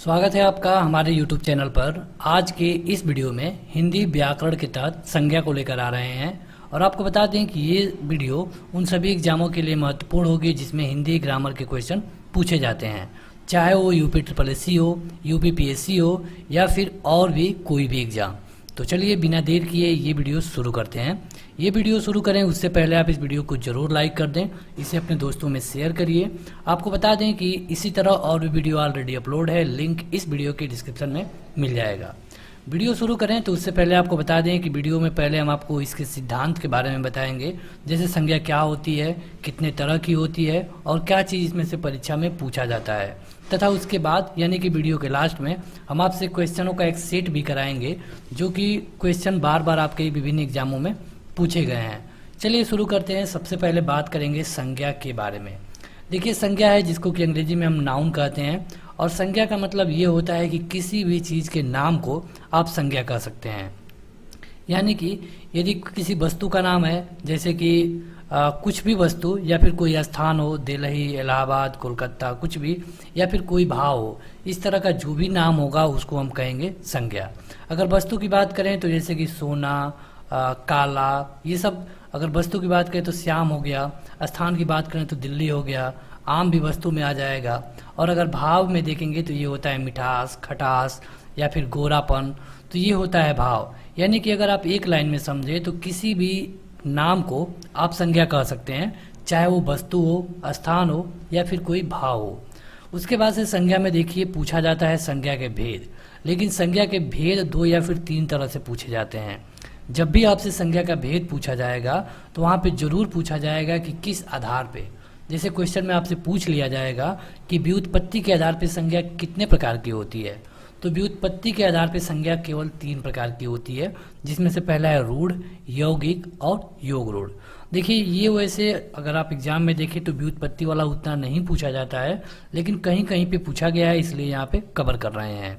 स्वागत है आपका हमारे YouTube चैनल पर। आज के इस वीडियो में हिंदी व्याकरण के तहत संज्ञा को लेकर आ रहे हैं और आपको बता दें कि ये वीडियो उन सभी एग्जामों के लिए महत्वपूर्ण होगी जिसमें हिंदी ग्रामर के क्वेश्चन पूछे जाते हैं, चाहे वो UPSSC हो, UPPSC हो या फिर और भी कोई भी एग्ज़ाम। तो चलिए बिना देर किए ये वीडियो शुरू करते हैं। ये वीडियो शुरू करें उससे पहले आप इस वीडियो को जरूर लाइक कर दें, इसे अपने दोस्तों में शेयर करिए। आपको बता दें कि इसी तरह और भी वीडियो ऑलरेडी अपलोड है, लिंक इस वीडियो के डिस्क्रिप्शन में मिल जाएगा। वीडियो शुरू करें तो उससे पहले आपको बता दें कि वीडियो में पहले हम आपको इसके सिद्धांत के बारे में बताएंगे, जैसे संज्ञा क्या होती है, कितने तरह की होती है और क्या चीज़ इसमें से परीक्षा में पूछा जाता है, तथा उसके बाद यानी कि वीडियो के लास्ट में हम आपसे क्वेश्चनों का एक सेट भी कराएंगे जो कि क्वेश्चन बार बार आपके विभिन्न एग्जामों में पूछे गए हैं। चलिए शुरू करते हैं। सबसे पहले बात करेंगे संज्ञा के बारे में। देखिए, संज्ञा है जिसको कि अंग्रेजी में हम नाउन कहते हैं और संज्ञा का मतलब ये होता है कि किसी भी चीज़ के नाम को आप संज्ञा कह सकते हैं। यानी कि यदि किसी वस्तु का नाम है, जैसे कि कुछ भी वस्तु या फिर कोई स्थान हो, दिल्ली, इलाहाबाद, कोलकाता, कुछ भी, या फिर कोई भाव हो, इस तरह का जो भी नाम होगा उसको हम कहेंगे संज्ञा। अगर वस्तु की बात करें तो जैसे कि सोना, काला, ये सब अगर वस्तु की बात करें तो श्याम हो गया, स्थान की बात करें तो दिल्ली हो गया, आम भी वस्तु में आ जाएगा। और अगर भाव में देखेंगे तो ये होता है मिठास, खटास या फिर गोरापन, तो ये होता है भाव। यानी कि अगर आप एक लाइन में समझे तो किसी भी नाम को आप संज्ञा कह सकते हैं, चाहे वो वस्तु हो, स्थान हो या फिर कोई भाव हो। उसके बाद से संज्ञा में देखिए पूछा जाता है संज्ञा के भेद, लेकिन संज्ञा के भेद 2 या फिर 3 तरह से पूछे जाते हैं। जब भी आपसे संज्ञा का भेद पूछा जाएगा तो वहाँ पे जरूर पूछा जाएगा कि किस आधार पे। जैसे क्वेश्चन में आपसे पूछ लिया जाएगा कि व्युत्पत्ति के आधार पे संज्ञा कितने प्रकार की होती है, तो व्युत्पत्ति के आधार पे संज्ञा केवल 3 प्रकार की होती है, जिसमें से पहला है रूढ़, यौगिक और योग रूढ़। देखिए, ये वैसे अगर आप एग्जाम में देखें तो व्युत्पत्ति वाला उतना नहीं पूछा जाता है, लेकिन कहीं कहीं पे पूछा गया है, इसलिए यहाँ पे कवर कर रहे हैं।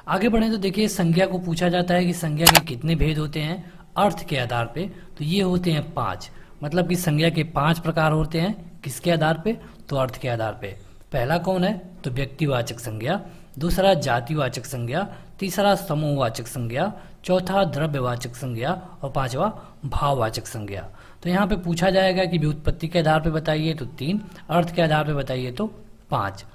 आगे बढ़े तो देखिए, संज्ञा को पूछा जाता है कि संज्ञा के कितने भेद होते हैं अर्थ के आधार पे, तो ये होते हैं 5। मतलब कि संज्ञा के 5 प्रकार होते हैं। किसके आधार पे? तो अर्थ के आधार पे। पहला कौन है? तो व्यक्तिवाचक संज्ञा, दूसरा जातिवाचक संज्ञा, तीसरा समूहवाचक संज्ञा, चौथा द्रव्यवाचक संज्ञा और पांचवा भाववाचक संज्ञा। तो यहाँ पे पूछा जाएगा कि व्युत्पत्ति के आधार पे बताइए तो 3, अर्थ के आधार पे बताइए तो 5।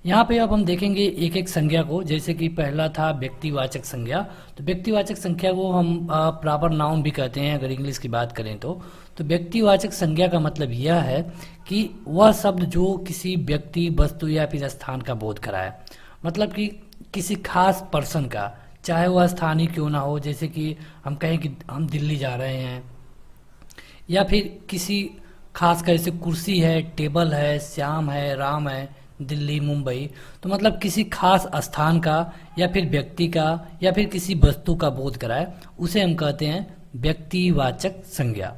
यहाँ पे अब हम देखेंगे एक एक संज्ञा को। जैसे कि पहला था व्यक्तिवाचक संज्ञा, तो व्यक्तिवाचक संज्ञा को हम प्रॉपर नाउन भी कहते हैं अगर इंग्लिश की बात करें तो। व्यक्तिवाचक संज्ञा का मतलब यह है कि वह शब्द जो किसी व्यक्ति, वस्तु या फिर स्थान का बोध कराए। मतलब कि किसी खास पर्सन का, चाहे वह स्थानीय क्यों ना हो, जैसे कि हम कहें कि हम दिल्ली जा रहे हैं, या फिर किसी खास का जैसे कुर्सी है, टेबल है, श्याम है, राम है, दिल्ली, मुंबई, तो मतलब किसी खास स्थान का या फिर व्यक्ति का या फिर किसी वस्तु का बोध कराए, उसे हम कहते हैं व्यक्तिवाचक संज्ञा।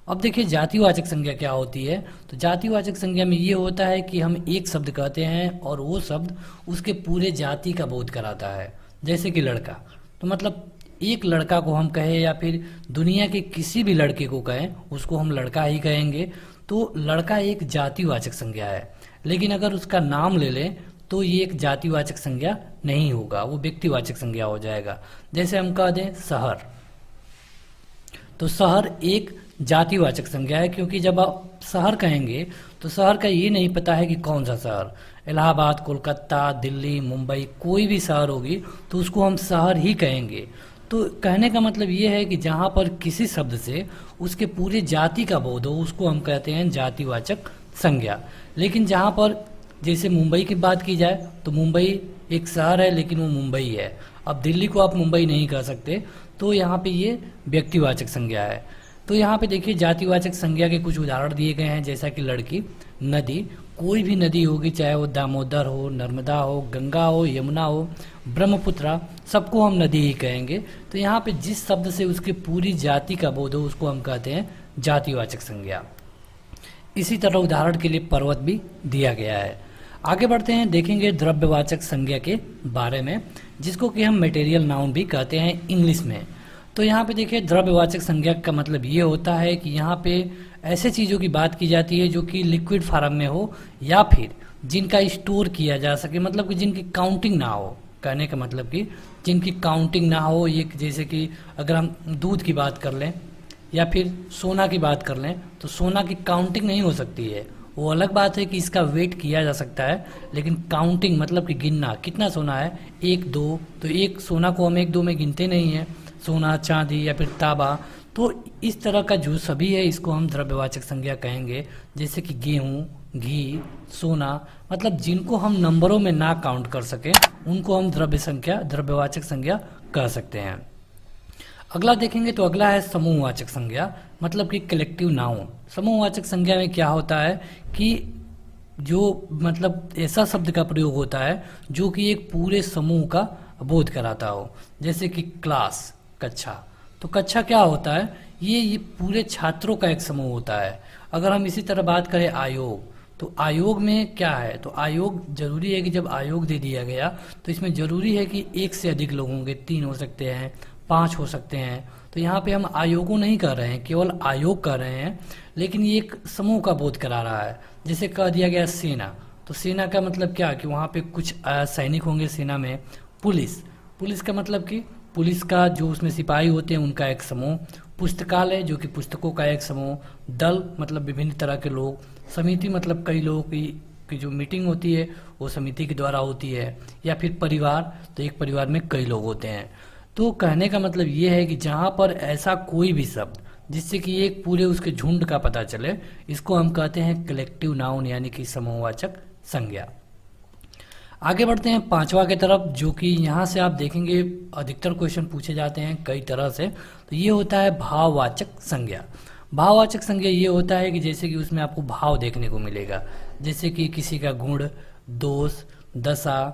अब देखिए जातिवाचक संज्ञा क्या होती है। तो जातिवाचक संज्ञा में ये होता है कि हम एक शब्द कहते हैं और वो शब्द उसके पूरे जाति का बोध कराता है। जैसे कि लड़का, तो मतलब एक लड़का को हम कहें या फिर दुनिया के किसी भी लड़के को कहें, उसको हम लड़का ही कहेंगे, तो लड़का एक जातिवाचक संज्ञा है। लेकिन अगर उसका नाम ले लें तो ये एक जातिवाचक संज्ञा नहीं होगा, वो व्यक्तिवाचक संज्ञा हो जाएगा। जैसे हम कह दें शहर, तो शहर एक जातिवाचक संज्ञा है, क्योंकि जब आप शहर कहेंगे तो शहर का ये नहीं पता है कि कौन सा शहर, इलाहाबाद, कोलकाता, दिल्ली, मुंबई, कोई भी शहर होगी तो उसको हम शहर ही कहेंगे। तो कहने का मतलब ये है कि जहाँ पर किसी शब्द से उसके पूरे जाति का बोध हो उसको हम कहते हैं जातिवाचक संज्ञा। लेकिन जहाँ पर जैसे मुंबई की बात की जाए तो मुंबई एक शहर है लेकिन वो मुंबई है। अब दिल्ली को आप मुंबई नहीं कह सकते, तो यहाँ पे ये व्यक्तिवाचक संज्ञा है। तो यहाँ पे देखिए जातिवाचक संज्ञा के कुछ उदाहरण दिए गए हैं, जैसा कि लड़की, नदी, कोई भी नदी होगी, चाहे वो दामोदर हो, नर्मदा हो, गंगा हो, यमुना हो, ब्रह्मपुत्रा, सबको हम नदी ही कहेंगे। तो यहाँ पे जिस शब्द से उसके पूरी जाति का बोध हो उसको हम कहते हैं जातिवाचक संज्ञा। इसी तरह उदाहरण के लिए पर्वत भी दिया गया है। आगे बढ़ते हैं, देखेंगे द्रव्यवाचक संज्ञा के बारे में, जिसको कि हम मटेरियल नाउन भी कहते हैं इंग्लिश में। तो यहाँ पे देखिए द्रव्यवाचक संज्ञा का मतलब ये होता है कि यहाँ पे ऐसे चीज़ों की बात की जाती है जो कि लिक्विड फॉर्म में हो या फिर जिनका स्टोर किया जा सके, मतलब कि जिनकी काउंटिंग ना हो। कहने का मतलब कि जिनकी काउंटिंग ना हो, ये जैसे कि अगर हम दूध की बात कर लें या फिर सोना की बात कर लें, तो सोना की काउंटिंग नहीं हो सकती है। वो अलग बात है कि इसका वेट किया जा सकता है, लेकिन काउंटिंग मतलब कि गिनना कितना सोना है, एक दो, तो एक सोना को हम एक दो में गिनते नहीं हैं, सोना चांदी या फिर तांबा। तो इस तरह का जो सभी है इसको हम द्रव्यवाचक संज्ञा कहेंगे। जैसे कि गेहूँ, घी, सोना, मतलब जिनको हम नंबरों में ना काउंट कर सके उनको हम द्रव्यवाचक संज्ञा कह सकते हैं। अगला देखेंगे तो अगला है समूहवाचक संज्ञा, मतलब कि कलेक्टिव नाउन। समूहवाचक संज्ञा में क्या होता है कि जो मतलब ऐसा शब्द का प्रयोग होता है जो कि एक पूरे समूह का बोध कराता हो। जैसे कि क्लास, कक्षा, तो कक्षा क्या होता है, ये पूरे छात्रों का एक समूह होता है। अगर हम इसी तरह बात करें आयोग, तो आयोग में क्या है, तो आयोग जरूरी है कि जब आयोग दे दिया गया तो इसमें जरूरी है कि एक से अधिक लोग होंगे, 3 हो सकते हैं, 5 हो सकते हैं। तो यहाँ पे हम आयोगों नहीं कर रहे हैं, केवल आयोग कर रहे हैं, लेकिन ये एक समूह का बोध करा रहा है। जैसे कह दिया गया सेना, तो सेना का मतलब क्या कि वहाँ पे कुछ सैनिक होंगे सेना में। पुलिस, पुलिस का मतलब कि पुलिस का जो उसमें सिपाही होते हैं उनका एक समूह। पुस्तकालय, जो कि पुस्तकों का एक समूह। दल मतलब विभिन्न तरह के लोग। समिति मतलब कई लोगों की जो मीटिंग होती है वो समिति के द्वारा होती है। या फिर परिवार, तो एक परिवार में कई लोग होते हैं। तो कहने का मतलब ये है कि जहाँ पर ऐसा कोई भी शब्द जिससे कि एक पूरे उसके झुंड का पता चले, इसको हम कहते हैं कलेक्टिव नाउन, यानी कि समूहवाचक संज्ञा। आगे बढ़ते हैं पांचवा के तरफ, जो कि यहाँ से आप देखेंगे अधिकतर क्वेश्चन पूछे जाते हैं कई तरह से। तो ये होता है भाववाचक संज्ञा। भाववाचक संज्ञा ये होता है कि जैसे कि उसमें आपको भाव देखने को मिलेगा, जैसे कि किसी का गुण, दोष, दशा,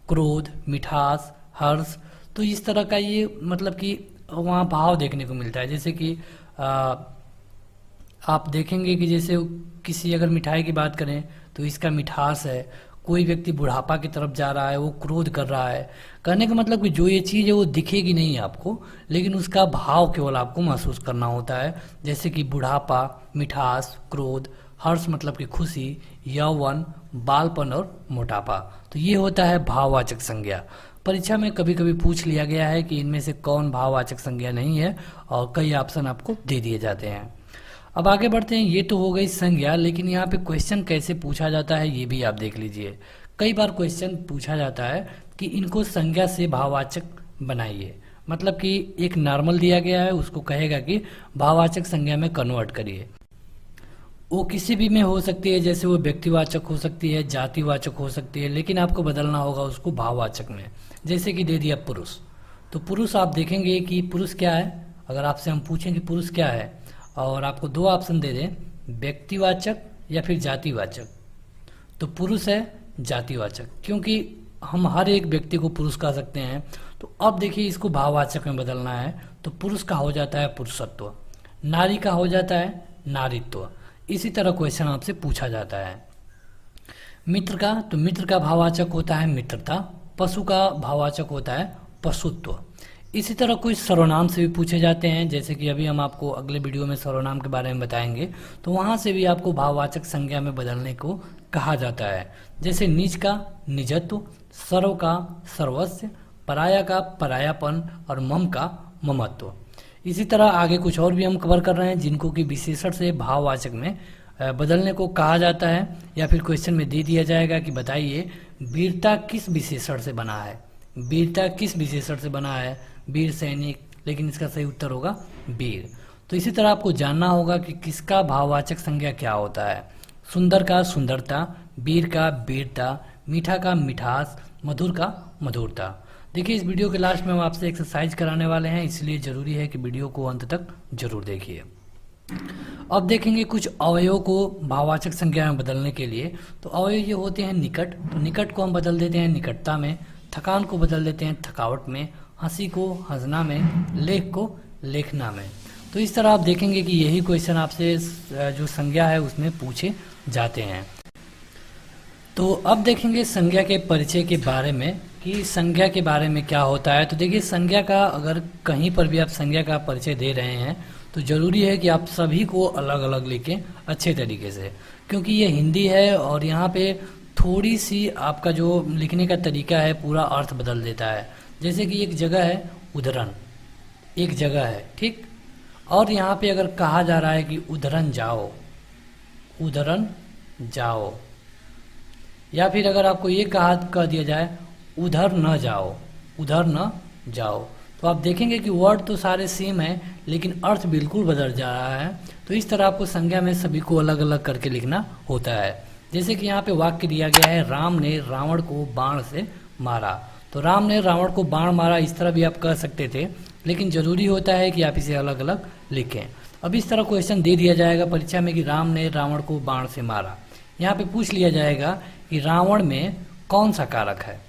क्रोध, मिठास, हर्ष, तो इस तरह का ये मतलब कि वहाँ भाव देखने को मिलता है। जैसे कि आप देखेंगे कि जैसे किसी अगर मिठाई की बात करें तो इसका मिठास है। कोई व्यक्ति बुढ़ापा की तरफ जा रहा है, वो क्रोध कर रहा है। कहने का मतलब कि जो ये चीज़ है वो दिखेगी नहीं आपको, लेकिन उसका भाव केवल आपको महसूस करना होता है। जैसे कि बुढ़ापा, मिठास, क्रोध, हर्ष मतलब कि खुशी, यौवन, बालपन और मोटापा। तो ये होता है भाववाचक संज्ञा। परीक्षा में कभी कभी पूछ लिया गया है कि इनमें से कौन भाववाचक संज्ञा नहीं है, और कई ऑप्शन आपको दे दिए जाते हैं। अब आगे बढ़ते हैं। ये तो हो गई संज्ञा, लेकिन यहाँ पे क्वेश्चन कैसे पूछा जाता है ये भी आप देख लीजिए। कई बार क्वेश्चन पूछा जाता है कि इनको संज्ञा से भाववाचक बनाइए, मतलब कि एक नॉर्मल दिया गया है उसको कहेगा कि भाववाचक संज्ञा में कन्वर्ट करिए। वो किसी भी में हो सकती है, जैसे वो व्यक्तिवाचक हो सकती है, जातिवाचक हो सकती है, लेकिन आपको बदलना होगा उसको भाववाचक में। जैसे कि दे दिया पुरुष, तो पुरुष आप देखेंगे कि पुरुष क्या है। अगर आपसे हम पूछें कि पुरुष क्या है और आपको 2 ऑप्शन दे दें, व्यक्तिवाचक या फिर जातिवाचक, तो पुरुष है जातिवाचक, क्योंकि हम हर एक व्यक्ति को पुरुष कह सकते हैं। तो अब देखिए इसको भाववाचक में बदलना है, तो पुरुष का हो जाता है पुरुषत्व, नारी का हो जाता है नारीत्व। इसी तरह क्वेश्चन आपसे पूछा जाता है। मित्र का, तो मित्र का भाववाचक होता है मित्रता। पशु का भाववाचक होता है पशुत्व। इसी तरह कुछ सर्वनाम से भी पूछे जाते हैं, जैसे कि अभी हम आपको अगले वीडियो में सर्वनाम के बारे में बताएंगे, तो वहाँ से भी आपको भाववाचक संज्ञा में बदलने को कहा जाता है। जैसे निज का निजत्व, सर्व का सर्वस्व, पराया का परायापन और मम का ममत्व। इसी तरह आगे कुछ और भी हम कवर कर रहे हैं जिनको कि विशेषण से भाववाचक में बदलने को कहा जाता है, या फिर क्वेश्चन में दे दिया जाएगा कि बताइए वीरता किस विशेषण से बना है। वीरता किस विशेषण से बना है, वीर सैनिक, लेकिन इसका सही उत्तर होगा वीर। तो इसी तरह आपको जानना होगा कि किसका भाववाचक संज्ञा क्या होता है। सुंदर का सुंदरता, वीर का वीरता, मीठा का मिठास, मधुर का मधुरता। देखिए इस वीडियो के लास्ट में हम आपसे एक्सरसाइज कराने वाले हैं, इसलिए जरूरी है कि वीडियो को अंत तक जरूर देखिए। अब देखेंगे कुछ अवयवों को भाववाचक संज्ञा में बदलने के लिए। तो अवयव ये होते हैं निकट, तो निकट को हम बदल देते हैं निकटता में, थकान को बदल देते हैं थकावट में, हंसी को हंसना में, लेख को लेखना में। तो इस तरह आप देखेंगे कि यही क्वेश्चन आपसे जो संज्ञा है उसमें पूछे जाते हैं। तो अब देखेंगे संज्ञा के परिचय के बारे में कि संज्ञा के बारे में क्या होता है। तो देखिए संज्ञा का अगर कहीं पर भी आप संज्ञा का परिचय दे रहे हैं तो जरूरी है कि आप सभी को अलग अलग लिखें अच्छे तरीके से, क्योंकि ये हिंदी है और यहाँ पे थोड़ी सी आपका जो लिखने का तरीका है पूरा अर्थ बदल देता है। जैसे कि एक जगह है उधरन, एक जगह है, ठीक, और यहाँ पे अगर कहा जा रहा है कि उधरन जाओ, उधरन जाओ, या फिर अगर आपको ये कह दिया जाए उधर न जाओ, उधर न जाओ, तो आप देखेंगे कि वर्ड तो सारे सेम है लेकिन अर्थ बिल्कुल बदल जा रहा है। तो इस तरह आपको संज्ञा में सभी को अलग अलग करके लिखना होता है। जैसे कि यहाँ पे वाक्य दिया गया है, राम ने रावण को बाण से मारा। तो राम ने रावण को बाण मारा, इस तरह भी आप कह सकते थे, लेकिन जरूरी होता है कि आप इसे अलग अलग लिखें। अब इस तरह क्वेश्चन दे दिया जाएगा परीक्षा में कि राम ने रावण को बाण से मारा। यहाँ पे पूछ लिया जाएगा कि रावण में कौन सा कारक है,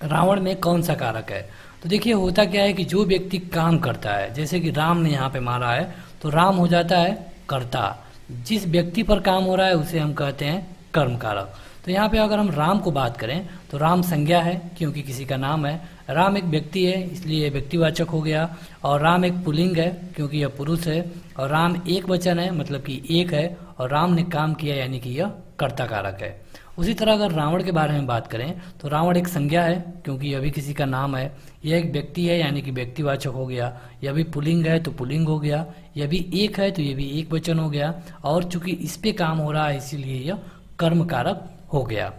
रावण में कौन सा कारक है। तो देखिए होता क्या है कि जो व्यक्ति काम करता है, जैसे कि राम ने यहाँ पे मारा है तो राम हो जाता है कर्ता, जिस व्यक्ति पर काम हो रहा है उसे हम कहते हैं कर्म कारक। तो यहाँ पे अगर हम राम को बात करें तो राम संज्ञा है क्योंकि किसी का नाम है, राम एक व्यक्ति है इसलिए यह व्यक्तिवाचक हो गया, और राम एक पुल्लिंग है क्योंकि यह पुरुष है, और राम एक वचन है मतलब कि एक है, और राम ने काम किया यानी कि यह कर्ता कारक है। उसी तरह अगर रावण के बारे में बात करें तो रावण एक संज्ञा है क्योंकि यह भी किसी का नाम है, यह एक व्यक्ति है यानी कि व्यक्तिवाचक हो गया, यह भी पुल्लिंग है तो पुल्लिंग हो गया, यह भी एक है तो यह भी एक वचन हो गया, और चूंकि इस पे काम हो रहा है इसीलिए यह कर्म कारक हो गया।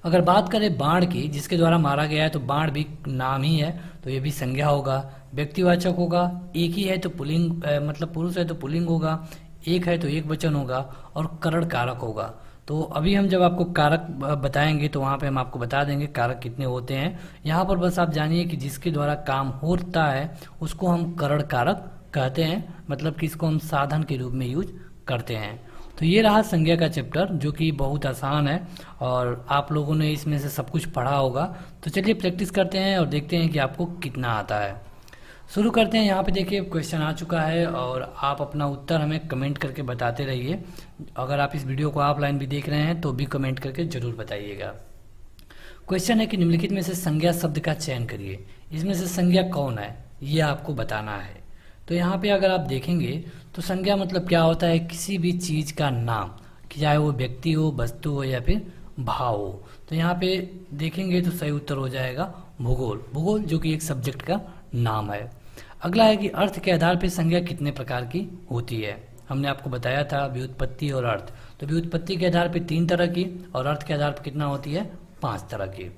अगर बात करें बाण की, जिसके द्वारा मारा गया है, तो बाण भी नाम ही है तो यह भी संज्ञा होगा, व्यक्तिवाचक होगा, एक ही है तो पुल्लिंग मतलब पुरुष है तो पुल्लिंग होगा, एक है तो एक वचन होगा, और करण कारक होगा। तो अभी हम जब आपको कारक बताएंगे तो वहाँ पे हम आपको बता देंगे कारक कितने होते हैं। यहाँ पर बस आप जानिए कि जिसके द्वारा काम होता है उसको हम करण कारक कहते हैं, मतलब कि इसको हम साधन के रूप में यूज करते हैं। तो ये रहा संज्ञा का चैप्टर जो कि बहुत आसान है और आप लोगों ने इसमें से सब कुछ पढ़ा होगा। तो चलिए प्रैक्टिस करते हैं और देखते हैं कि आपको कितना आता है। शुरू करते हैं। यहाँ पे देखिए क्वेश्चन आ चुका है और आप अपना उत्तर हमें कमेंट करके बताते रहिए। अगर आप इस वीडियो को ऑफलाइन भी देख रहे हैं तो भी कमेंट करके जरूर बताइएगा। क्वेश्चन है कि निम्नलिखित में से संज्ञा शब्द का चयन करिए, इसमें से संज्ञा कौन है ये आपको बताना है। तो यहाँ पे अगर आप देखेंगे तो संज्ञा मतलब क्या होता है, किसी भी चीज का नाम, चाहे वो व्यक्ति हो, वस्तु हो या फिर भाव हो। तो यहाँ पे देखेंगे तो सही उत्तर हो जाएगा भूगोल, भूगोल जो कि एक सब्जेक्ट का नाम है। अगला है कि अर्थ के आधार पर संज्ञा कितने प्रकार की होती है। हमने आपको बताया था व्युत्पत्ति और अर्थ। तो व्युत्पत्ति के आधार पर 3 तरह की और अर्थ के आधार पर कितना होती है, 5 तरह की।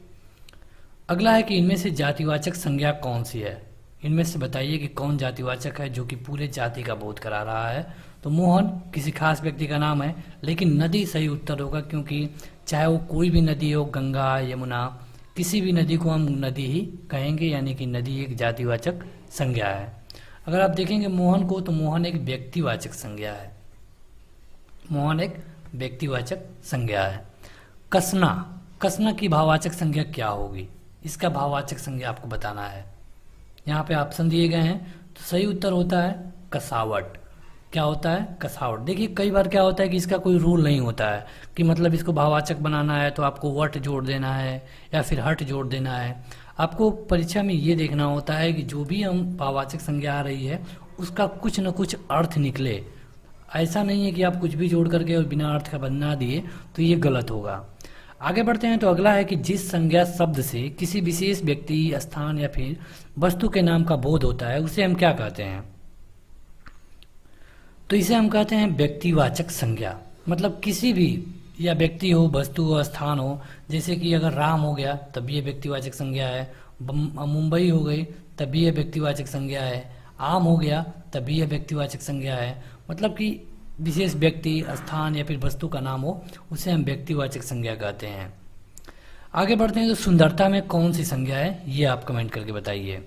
अगला है कि इनमें से जातिवाचक संज्ञा कौन सी है, इनमें से बताइए कि कौन जातिवाचक है जो कि पूरे जाति का बोध करा रहा है। तो मोहन किसी खास व्यक्ति का नाम है, लेकिन नदी सही उत्तर होगा क्योंकि चाहे वो कोई भी नदी हो, गंगा, यमुना, किसी भी नदी को हम नदी ही कहेंगे, यानी कि नदी एक जातिवाचक संज्ञा है। अगर आप देखेंगे मोहन को तो मोहन एक व्यक्तिवाचक संज्ञा है, मोहन एक व्यक्तिवाचक संज्ञा है। कसना, कसना की भाववाचक संज्ञा क्या होगी, इसका भाववाचक संज्ञा आपको बताना है। यहाँ पे ऑप्शन दिए गए हैं तो सही उत्तर होता है कसावट। क्या होता है, कसावट। देखिए कई बार क्या होता है कि इसका कोई रूल नहीं होता है कि मतलब इसको भाववाचक बनाना है तो आपको वट जोड़ देना है या फिर हट जोड़ देना है। आपको परीक्षा में ये देखना होता है कि जो भी हम भाववाचक संज्ञा आ रही है उसका कुछ न कुछ अर्थ निकले। ऐसा नहीं है कि आप कुछ भी जोड़ करके और बिना अर्थ का बना दिए तो ये गलत होगा। आगे बढ़ते हैं। तो अगला है कि जिस संज्ञा शब्द से किसी विशेष व्यक्ति, स्थान या फिर वस्तु के नाम का बोध होता है उसे हम क्या कहते हैं। तो इसे हम कहते हैं व्यक्तिवाचक संज्ञा। मतलब किसी भी, या व्यक्ति हो, वस्तु हो, स्थान हो, जैसे कि अगर राम हो गया तब ये व्यक्तिवाचक संज्ञा है, मुंबई हो गई तब भी यह व्यक्तिवाचक संज्ञा है, आम हो गया तब भी यह व्यक्तिवाचक संज्ञा है। मतलब कि विशेष व्यक्ति, स्थान या फिर वस्तु का नाम हो उसे हम व्यक्तिवाचक संज्ञा कहते हैं। आगे बढ़ते हैं। तो सुंदरता में कौन सी संज्ञा है ये आप कमेंट करके बताइए।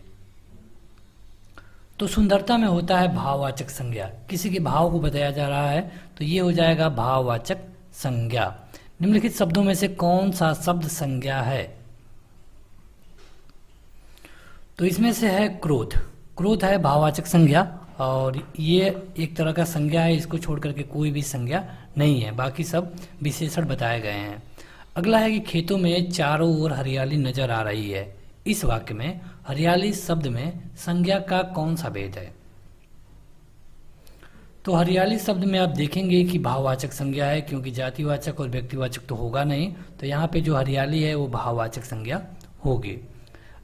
तो सुंदरता में होता है भाववाचक संज्ञा, किसी के भाव को बताया जा रहा है तो ये हो जाएगा भाववाचक संज्ञा। निम्नलिखित शब्दों में से कौन सा शब्द संज्ञा है। तो इसमें से है क्रोध, क्रोध है भाववाचक संज्ञा और ये एक तरह का संज्ञा है, इसको छोड़ करके कोई भी संज्ञा नहीं है, बाकी सब विशेषण बताए गए हैं। अगला है कि खेतों में चारों ओर हरियाली नजर आ रही है, इस वाक्य में हरियाली शब्द में संज्ञा का कौन सा भेद है। तो हरियाली शब्द में आप देखेंगे कि भाववाचक संज्ञा है, क्योंकि जातिवाचक और व्यक्तिवाचक तो होगा नहीं, तो यहाँ पे जो हरियाली है वो भाववाचक संज्ञा होगी।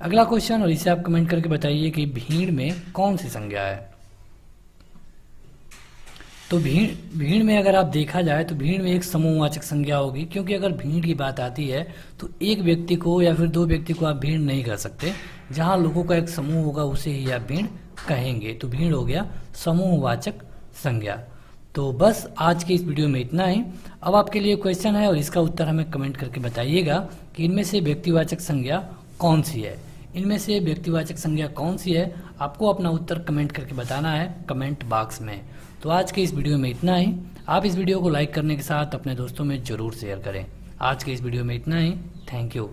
अगला क्वेश्चन, और इसे आप कमेंट करके बताइए कि भीड़ में कौन सी संज्ञा है। तो भीड़ में अगर आप देखा जाए तो भीड़ में एक समूहवाचक संज्ञा होगी, क्योंकि अगर भीड़ की बात आती है तो एक व्यक्ति को या फिर दो व्यक्ति को आप भीड़ नहीं कह सकते। जहां लोगों का एक समूह होगा उसे ही आप भीड़ कहेंगे। तो भीड़ हो गया समूहवाचक संज्ञा। तो बस आज के इस वीडियो में इतना ही। अब आपके लिए क्वेश्चन है और इसका उत्तर हमें कमेंट करके बताइएगा कि इनमें से व्यक्तिवाचक संज्ञा कौन सी है। इनमें से व्यक्तिवाचक संज्ञा कौन सी है, आपको अपना उत्तर कमेंट करके बताना है कमेंट बॉक्स में। तो आज के इस वीडियो में इतना ही। आप इस वीडियो को लाइक करने के साथ अपने दोस्तों में ज़रूर शेयर करें। आज के इस वीडियो में इतना ही। Thank you.